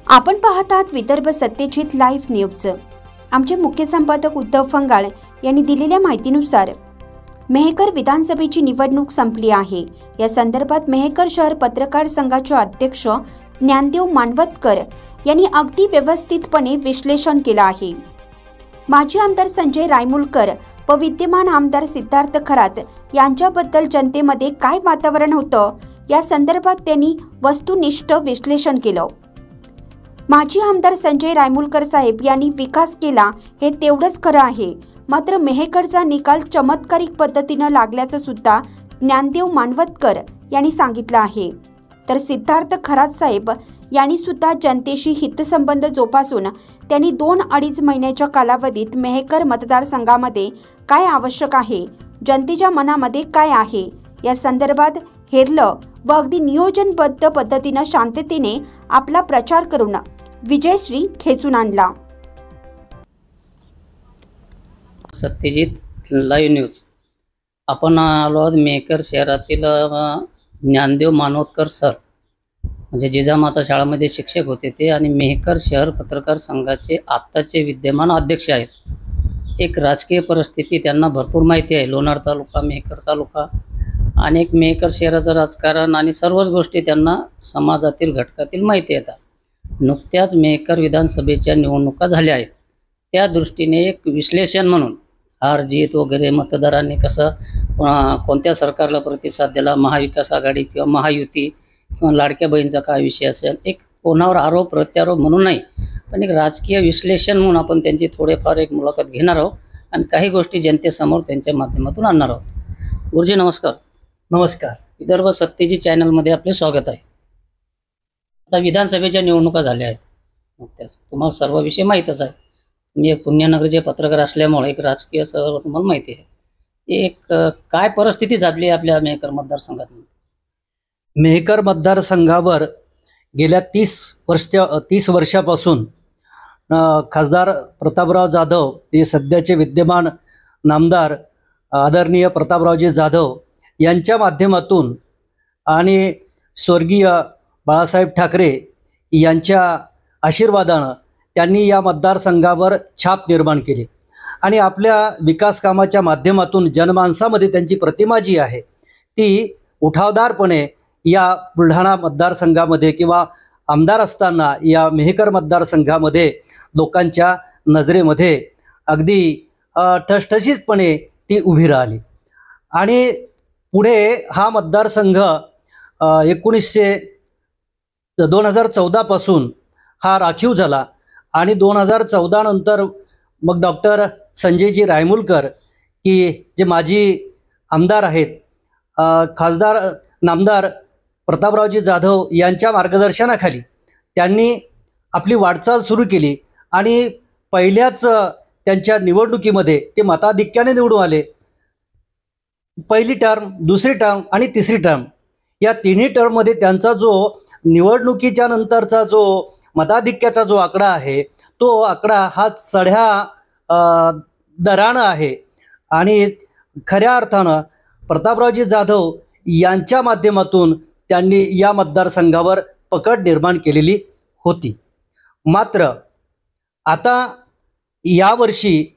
आपण पाहत आहात विदर्भ सत्यजित लाईव्ह न्यूज। आमचे मुख्य संपादक उद्धव फंगाळ यांनी दिलेल्या माहितीनुसार मेहकर विधानसभेची निवडणूक संपली आहे। या संदर्भात मेहकर शहर पत्रकार संघाचे अध्यक्ष ज्ञानदेव मानवतकर यांनी अगदी व्यवस्थितपणे विश्लेषण केले आहे। माजी आमदार संजय रायमुलकर व विद्यमान आमदार सिद्धार्थ खरात यांच्याबद्दल जनतेमध्ये काय वातावरण होतं या संदर्भात त्यांनी वस्तुनिष्ठ विश्लेषण केलं। माजी आमदार संजय रायमुलकर साहेब यांनी विकास केला हे तेवढंच खरं आहे, मात्र मेहकरचा निकाल चमत्कारिक पद्धतीने लागल्याचं सुद्धा ज्ञानदेव मानवतकर यांनी सांगितलं आहे। तर सिद्धार्थ खरात साहेब यांनी सुद्धा जनतेशी हितसंबंध जोपासून त्यांनी 2-2.5 महिन्याच्या कालावधीत मेहकर मतदारसंघामध्ये काय आवश्यक आहे, जनतेच्या मनामध्ये काय आहे या संदर्भात हेरलं व अगदी नियोजनबद्ध पद्धतीने शांततेने आपला प्रचार करून विजयश्री खेचून आणला। Satyajit live news. आपण आलो आहोत मेहकर शहरातील ज्ञानदेव मानवतकर सर, म्हणजे जिजामाता शाळेमध्ये शिक्षक होते ते आणि मेहकर शहर पत्रकार संघाचे आत्ताचे विद्यमान अध्यक्ष आहेत। एक राजकीय परिस्थिती त्यांना भरपूर माहिती आहे। लोणार तालुका, मेहकर तालुका, अनेक मेहकर शहराचं राजकारण आणि सर्वच गोष्टी त्यांना समाजातील घटकातील माहिती येतात। नुकत्याच मेहकर विधानसभेच्या निवडणुका झाल्या आहेत, त्या दृष्टीने एक विश्लेषण म्हणून हार जीत वगैरे मतदारांनी कसं कोणत्या सरकारला प्रतिसाद दिला, महाविकास आघाडी किंवा महायुती किंवा लाडक्या बहीणचा काय विषय असेल, एक कोणावर आरोप प्रत्यारोप म्हणून नाही, पण एक राजकीय विश्लेषण म्हणून आपण त्यांची थोडेफार एक मुलाखत घेणार आहोत आणि काही गोष्टी जनतेसमोर त्यांच्या माध्यमातून आणणार आहोत। गुरुजी नमस्कार। नमस्कार। विदर्भ सत्यजित चॅनलमध्ये आपले स्वागत आहे। आता विधानसभेच्या निवडणुका झाल्या आहेत नुकत्याच, तुम्हाला सर्व विषय माहीतच आहे। तुम्ही एक पुण्यनगरचे पत्रकार असल्यामुळे एक राजकीय सर्व तुम्हाला माहिती आहे। एक काय परिस्थिती झाली आपल्या मेहकर मतदारसंघात? मेहकर मतदारसंघावर गेल्या 30 वर्षापासून खासदार प्रतापराव जाधव हे सध्याचे विद्यमान नामदार आदरणीय प्रतापरावजी जाधव यांच्या माध्यमातून आणि स्वर्गीय बाळासाहेब ठाकरे यांच्या आशीर्वादानं त्यांनी या मतदारसंघावर छाप निर्माण केली आणि आपल्या विकास कामाच्या माध्यमातून जनमानसामध्ये त्यांची प्रतिमा जी आहे ती उठावदारपणे या बुलढाणा मतदारसंघामध्ये किंवा आमदार असताना या मेहकर मतदारसंघामध्ये लोकांच्या नजरेमध्ये अगदी ठसठशीतपणे ती उभी राहिली। आणि पुढे हा मतदारसंघ 2014 पासून हा राखीव झाला आणि 2014 नंतर मग डॉक्टर संजयजी रायमुलकर की जे माजी आमदार आहेत, खासदार नामदार प्रतापरावजी जाधव यांच्या मार्गदर्शनाखाली त्यांनी आपली वाटचाल सुरू केली आणि पहिल्याच त्यांच्या निवडणुकीमध्ये ते मताधिक्याने निवडून आले। पहिली टर्म, दुसरी टर्म आणि तिसरी टर्म या तिन्ही टर्ममध्ये त्यांचा जो निवडणुकीच्या नंतरचा जो मताधिक्याचा जो आकडा आहे तो आकडा हा चढ्या दरानं आहे आणि खऱ्या अर्थानं प्रतापरावजी जाधव यांच्या माध्यमातून त्यांनी या मतदारसंघावर पकड निर्माण केलेली होती। मात्र आता यावर्षी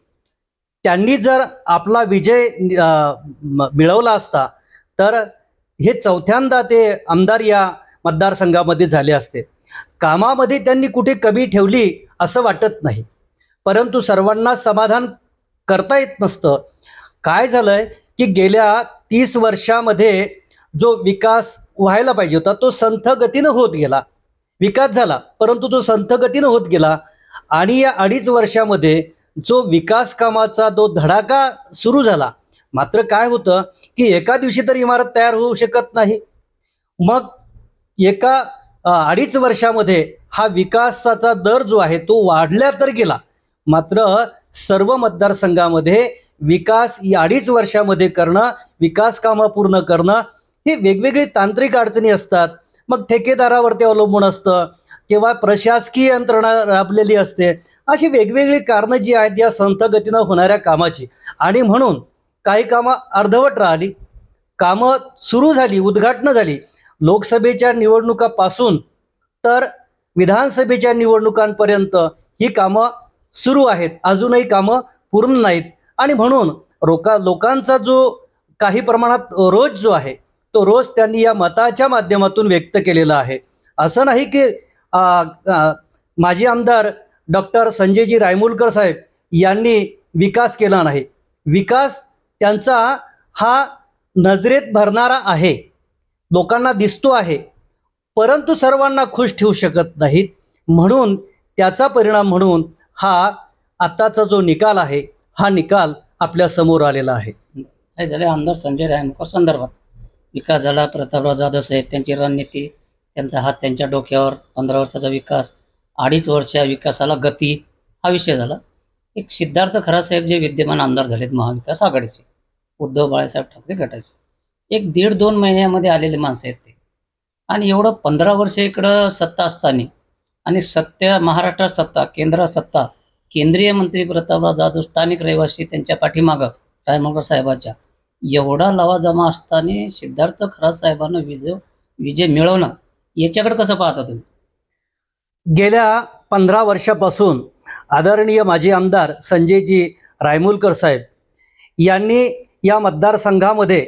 त्यांनी जर आपला विजय मिळवला असता तर हे चौथ्यांदा ते आमदार या मतदारसंघामध्ये झाले असते। कामामध्ये त्यांनी कुठे कमी ठेवली असं वाटत नाही, परंतु सर्वांना समाधान करता येत नसतं। काय झालंय की गेल्या 30 वर्षामध्ये जो विकास व्हायला पाहिजे होता तो संथ गतीनं होत गेला। विकास झाला परंतु तो संथ गतीनं होत गेला आणि या 2.5 वर्षामध्ये जो विकास कामाचा जो धडाका सुरू झाला, मात्र काय होतं की एका दिवशी तर इमारत तयार होऊ शकत नाही। मग एका 2.5 वर्षामध्ये हा विकासाचा दर जो आहे तो वाढला तर गेला, मात्र सर्व मतदारसंघामध्ये विकास या 2.5 वर्षामध्ये करणं, विकास कामं पूर्ण करणं हे वेगवेगळी तांत्रिक अडचणी असतात। मग ठेकेदारावरती अवलंबून असतं किंवा प्रशासकीय यंत्रणा राबलेली असते, अशी वेगवेगळी कारणं जी आहेत या संथ गतीनं होणाऱ्या कामाची, आणि म्हणून काही कामं अर्धवट राहिली, कामं सुरू झाली, उद्घाटनं झाली। लोकसभेच्या निवडणुकापासून तर विधानसभेच्या निवडणुकांपर्यंत ही कामं सुरू आहेत, अजूनही कामं पूर्ण नाहीत. आणि म्हणून लोकांचा जो काही प्रमाणात रोष जो आहे तो रोष त्यांनी या मताच्या माध्यमातून व्यक्त केलेला आहे. असं नाही की माजी आमदार डॉक्टर संजयजी रायमुलकर साहेब यांनी विकास केला नाही. विकास त्यांचा हा नजरेत भरणारा आहे, लोकांना दिसतो आहे, परंतु सर्वांना खुश ठेवू शकत नाहीत. म्हणून त्याचा परिणाम म्हणून हा आत्ताचा जो निकाल आहे हा निकाल आपल्या समोर आलेला आहे. काय झाले, आमदार संजय रायमुलकर संदर्भात विकास झाला, प्रतापराव जाधव साहेब त्यांची रणनीती, त्यांचा हात त्यांच्या डोक्यावर, 15 वर्षाचा विकास, 2.5 वर्षा विकासाला गती, हा विषय झाला. एक सिद्धार्थ खरात साहेब जे विद्यमान आमदार झालेत महाविकास आघाडीचे, उद्धव बाळासाहेब ठाकरे गटाचे, एक 1.5-2 महिन्यामध्ये आलेले माणसं आहेत ते. आणि एवढं 15 वर्ष इकडं सत्ता असताना आणि महाराष्ट्रात सत्ता, केंद्रात सत्ता, केंद्रीय मंत्री प्रतापराव जाधव स्थानिक रहिवासी त्यांच्या पाठीमागं रायमुलकर साहेबाच्या, एवढा लवाजमा असताना सिद्धार्थ खरात साहेबांना विजय मिळवणं याच्याकडे कसं पाहता तुम्ही? गेल्या 15 वर्षापासून आदरणीय माजी आमदार संजयजी रायमुलकर साहेब यांनी या मतदारसंघामध्ये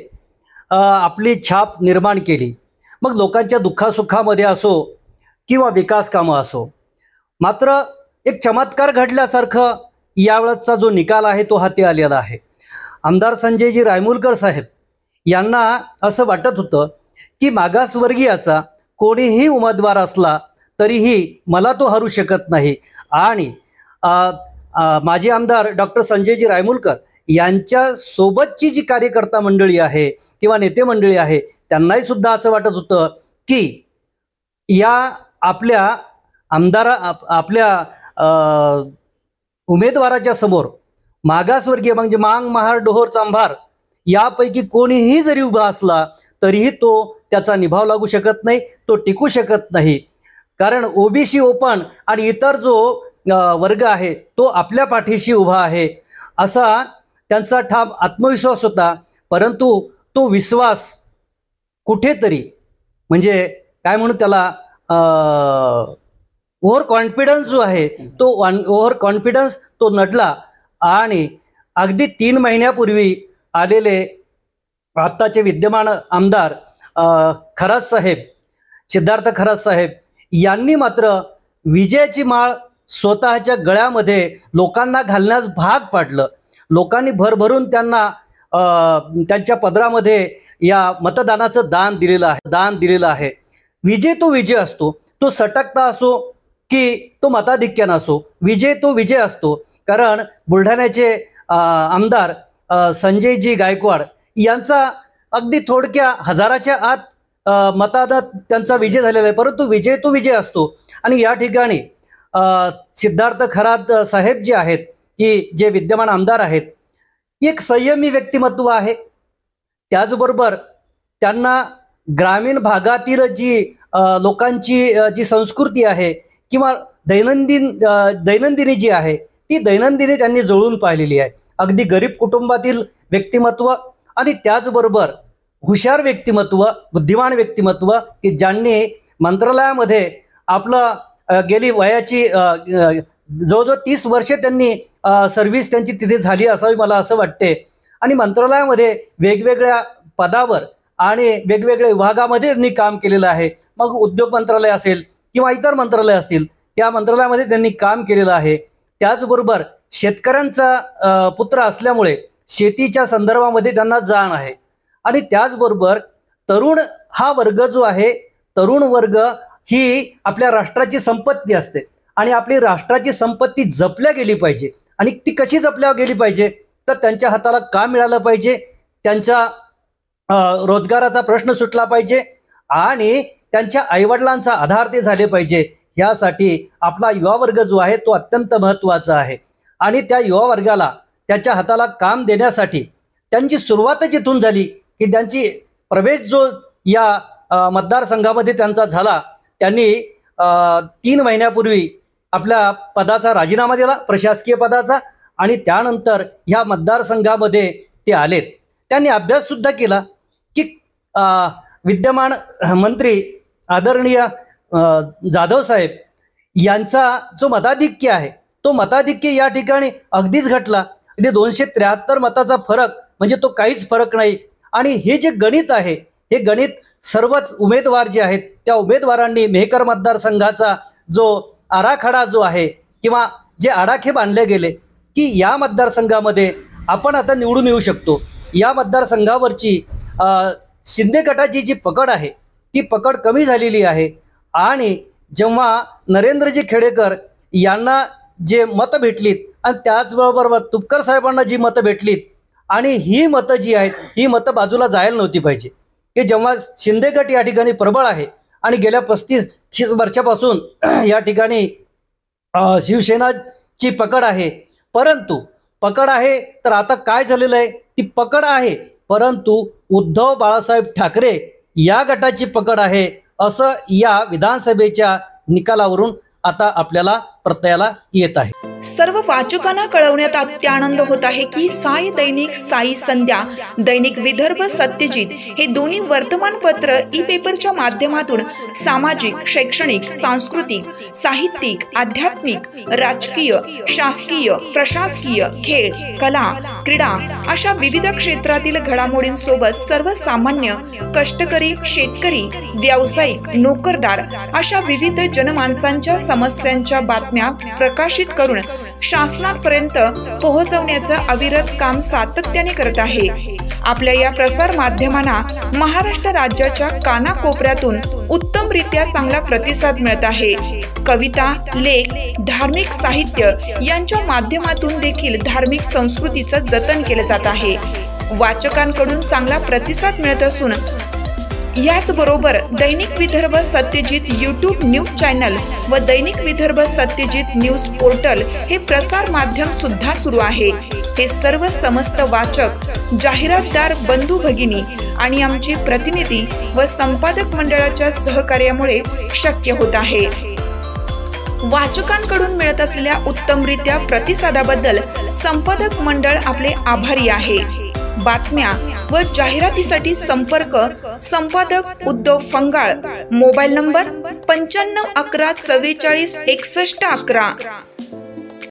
आपली छाप निर्माण केली. मग लोकांच्या दुःखासुखामध्ये असो किंवा विकास कामं असो. मात्र एक चमत्कार घडल्यासारखं यावेळेचा जो निकाल आहे तो हाती आलेला आहे. आमदार संजयजी रायमुलकर साहेब यांना असं वाटत होतं की मागासवर्गीयाचा कोणीही उमेदवार असला तरीही मला तो हरू शकत नाही. आणि माजी आमदार डॉक्टर संजयजी रायमुलकर यांच्या सोबतची जी कार्यकर्ता मंडळी आहे किंवा नेते मंडळी आहे त्यांनाही सुद्धा असं वाटत होतं की या आपल्या उमेदवाराच्या समोर मागासवर्गीय म्हणजे मांग, महार, डोहोर, चांभार यापैकी कोणीही जरी उभा असला तरीही तो त्याचा निभाव लागू शकत नाही, तो टिकू शकत नाही. कारण ओबीसी, ओपन आणि इतर जो वर्ग आहे तो आपल्या पाठीशी उभा आहे असा त्यांचा ठाम आत्मविश्वास होता. परंतु तो विश्वास कुठेतरी म्हणजे काय म्हणू त्याला, ओव्हर कॉन्फिडन्स जो आहे तो ओव्हर कॉन्फिडन्स तो नडला. आणि अगदी 3 महिन्यापूर्वी आलेले आत्ताचे विद्यमान आमदार खरात साहेब, सिद्धार्थ खरात साहेब यांनी मात्र विजयाची माळ स्वतःच्या गळ्यामध्ये लोकांना घालण्यास भाग पाडलं. लोकांनी भरभरून त्यांना त्यांच्या पदरामध्ये या मतदानाचं दान दिलेलं आहे. विजय तो विजय असतो, तो सटकता असो की तो मताधिक्यानं असो, विजय तो विजय असतो. कारण बुलढाण्याचे आमदार संजयजी गायकवाड यांचा अगदी थोडक्या हजाराच्या आत मतादात त्यांचा विजय झालेला आहे, परंतु विजय तो विजय असतो. आणि या ठिकाणी सिद्धार्थ खरात साहेब जे आहेत की जे विद्यमान आमदार आहेत, एक संयमी व्यक्तिमत्व आहे. त्याचबरोबर त्यांना ग्रामीण भागातील जी लोकांची जी संस्कृती आहे किंवा दैनंदिनी जी आहे ती दैनंदिनी त्यांनी जुळून पाहिलेली आहे. अगदी गरीब कुटुंबातील व्यक्तिमत्व आणि त्याचबरोबर हुशार व्यक्तिमत्व, बुद्धिमान व्यक्तिमत्व की ज्यांनी मंत्रालयामध्ये आपलं गेली वयाची जवळजवळ 30 वर्षे त्यांनी सर्व्हिस त्यांची तिथे झाली असावी मला असं वाटते. आणि मंत्रालयामध्ये वेगवेगळ्या पदावर आणि वेगवेगळ्या विभागामध्ये त्यांनी काम केलेलं आहे. मग उद्योग मंत्रालय असेल किंवा इतर मंत्रालय असतील त्या मंत्रालयामध्ये त्यांनी काम केलेलं आहे. त्याचबरोबर शेतकऱ्यांचा पुत्र असल्यामुळे शेतीच्या संदर्भामध्ये त्यांना जाण आहे. आणि त्याचबरोबर तरुण हा वर्ग जो आहे, तरुण वर्ग ही आपल्या राष्ट्राची संपत्ती असते आणि आपली राष्ट्राची संपत्ती जपल्या गेली पाहिजे. आणि ती कशी जपल्या गेली पाहिजे तर त्यांच्या हाताला काम मिळालं पाहिजे, त्यांच्या रोजगाराचा प्रश्न सुटला पाहिजे आणि त्यांच्या आईवडिलांचा आधार ते झाले पाहिजे. यासाठी आपला युवा वर्ग जो आहे तो अत्यंत महत्त्वाचा आहे. आणि त्या युवा वर्गाला त्याच्या हाताला काम देण्यासाठी त्यांची सुरुवातच इथून झाली की त्यांची प्रवेश जो या मतदारसंघामध्ये त्यांचा झाला. त्यांनी 3 महिन्यापूर्वी आपल्या पदाचा राजीनामा दिला, प्रशासकीय पदाचा, आणि त्यानंतर ह्या मतदारसंघामध्ये ते आलेत. त्यांनी अभ्यास सुद्धा केला की विद्यमान मंत्री आदरणीय जाधव साहेब यांचा जो मताधिक्य आहे तो मताधिक्य या ठिकाणी अगदीच घटला. म्हणजे 273 मताचा फरक म्हणजे तो काहीच फरक नाही. आणि हे जे गणित आहे हे गणित सर्वच उमेदवार जे आहेत त्या उमेदवारांनी मेहकर मतदारसंघाचा जो आराखडा जो आहे किंवा जे आडाखे बांधले गेले की या मतदारसंघामध्ये आपण आता निवडून येऊ शकतो, या मतदारसंघावरची शिंदे गटाची जी पकड आहे ती पकड कमी झालेली आहे. आणि जेव्हा नरेंद्रजी खेडेकर यांना जे मतं भेटलीत आणि त्याचबरोबर तुपकर साहेबांना जी मतं भेटलीत आणि ही मतं जी आहेत ही मतं बाजूला जायला नव्हती पाहिजे. की जेव्हा शिंदे गट या ठिकाणी प्रबळ आहे आणि गेल्या 35-30 वर्षापासून या ठिकाणी शिवसेनाची पकड आहे, परंतु पकड आहे तर आता काय झालेलं आहे, ती पकड आहे परंतु उद्धव बाळासाहेब ठाकरे या गटाची पकड आहे असं या विधानसभेच्या निकालावरून आता आपल्याला प्रत्ययाला येत आहे. सर्व वाचकांना कळवण्यात अत्यानंद होत आहे की साई दैनिक, साई संध्या, दैनिक विदर्भ सत्यजित हे दोन्ही वर्तमानपत्र ई पेपरच्या माध्यमातून सामाजिक, शैक्षणिक, सांस्कृतिक, साहित्यिक, आध्यात्मिक, राजकीय, शासकीय, प्रशासकीय, खेळ, कला, क्रीडा अशा विविध क्षेत्रातील घडामोडींसोबत सर्वसामान्य, कष्टकरी, शेतकरी, व्यावसायिक, नोकरदार अशा विविध जनमानसांच्या समस्यांच्या बातम्या प्रकाशित करून शासनापर्यंत पोहोचवण्याचं अविरत काम सातत्याने करत आहे. आपल्या या प्रसार माध्यमांना महाराष्ट्र राज्याच्या कानाकोपऱ्यातून उत्तमरित्या चांगला प्रतिसाद मिळत आहे. कविता, लेख, धार्मिक साहित्य यांच्या माध्यमातून देखील धार्मिक संस्कृतीचं जतन केलं जात आहे. वाचकांकडून चांगला प्रतिसाद मिळत असून याचबरोबर दैनिक Vidarbha Satyajit YouTube news channel व दैनिक विदर्भ सत्यजित न्यूज पोर्टल हे प्रसार माध्यम सुद्धा सुरू आहे. हे सर्व समस्त वाचक, जाहिरातदार बंधू भगिनी आणि आमचे प्रतिनिधी व संपादक मंडळाच्या सहकार्यामुळे शक्य होत आहे. वाचकांकडून मिळत असलेल्या उत्तमरित्या प्रतिसादाबद्दल संपादक मंडळ आपले आभारी आहे. बातम्या व जाहिरातीसाठी संपर्क संपादक उद्धव फंगाळ, मोबाईल नंबर 95 11 44 61 11.